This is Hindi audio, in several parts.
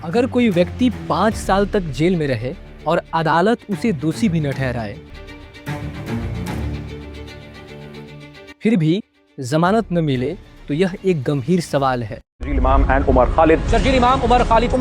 अगर कोई व्यक्ति 5 साल तक जेल में रहे और अदालत उसे दोषी भी न ठहराए, फिर भी जमानत न मिले, तो यह एक गंभीर सवाल है। शर्जील इमाम and Umar Khalid and Sharjeel Imam Umar Khalid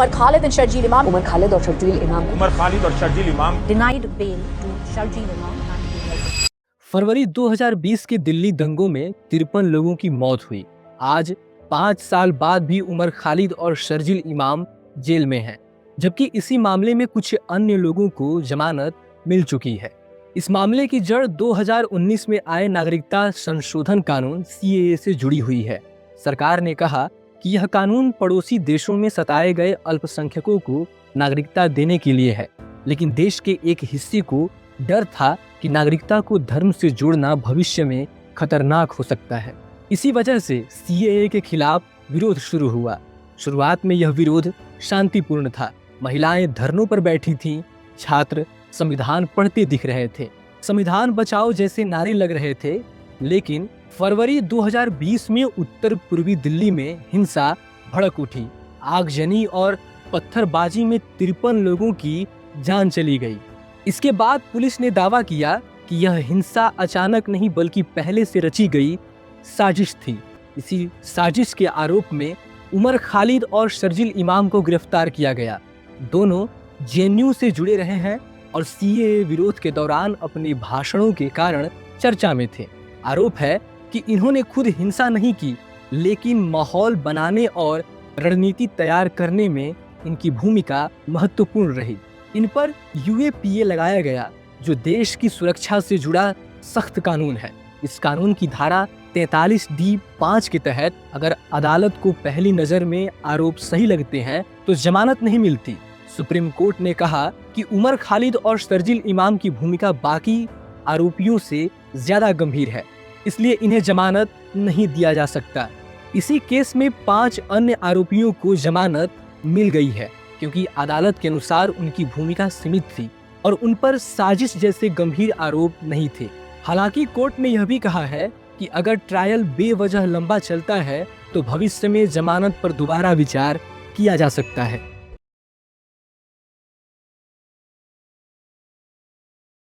और Sharjeel Imam उमर खालिद और शर्जील इमाम denied bail to Sharjeel Imam and फरवरी 2020 के दिल्ली दंगों में 53 लोगों की मौत हुई। आज 5 साल बाद भी उमर खालिद और शर्जील इमाम जेल में हैं, जबकि इसी मामले में कुछ अन्य लोगों को जमानत मिल चुकी है। इस मामले की जड़ 2019 में आए नागरिकता संशोधन कानून CAA से जुड़ी हुई है। सरकार ने कहा कि यह कानून पड़ोसी देशों में सताए गए अल्पसंख्यकों को नागरिकता देने के लिए है, लेकिन देश के एक हिस्से को डर था कि नागरिकता को धर्म से जोड़ना भविष्य में खतरनाक हो सकता है। इसी वजह से CAA के खिलाफ विरोध शुरू हुआ। शुरुआत में यह विरोध शांतिपूर्ण था। महिलाएं धरनों पर बैठी थीं, छात्र संविधान पढ़ते दिख रहे थे, संविधान बचाओ जैसे नारे लग रहे थे। लेकिन फरवरी 2020 में उत्तर पूर्वी दिल्ली में हिंसा भड़क उठी। आगजनी और पत्थरबाजी में 53 लोगों की जान चली गई। इसके बाद पुलिस ने दावा किया कि यह हिंसा अचानक नहीं बल्कि पहले से रची गई साजिश थी। इसी साजिश के आरोप में उमर खालिद और शर्जील इमाम को गिरफ्तार किया गया। दोनों JNU से जुड़े रहे हैं और CAA विरोध के दौरान अपने भाषणों के कारण चर्चा में थे। आरोप है कि इन्होंने खुद हिंसा नहीं की, लेकिन माहौल बनाने और रणनीति तैयार करने में इनकी भूमिका महत्वपूर्ण रही। इन पर UAPA लगाया गया, जो देश की सुरक्षा से जुड़ा सख्त कानून है। इस कानून की धारा 43D(5) के तहत अगर अदालत को पहली नज़र में आरोप सही लगते हैं तो जमानत नहीं मिलती। सुप्रीम कोर्ट ने कहा कि उमर खालिद और शर्जील इमाम की भूमिका बाकी आरोपियों से ज्यादा गंभीर है, इसलिए इन्हें जमानत नहीं दिया जा सकता। इसी केस में 5 अन्य आरोपियों को जमानत मिल गई है, क्योंकि अदालत के अनुसार उनकी भूमिका सीमित थी और उन पर साजिश जैसे गंभीर आरोप नहीं थे। हालांकि कोर्ट ने यह भी कहा है कि अगर ट्रायल बेवजह लंबा चलता है तो भविष्य में जमानत पर दोबारा विचार किया जा सकता है।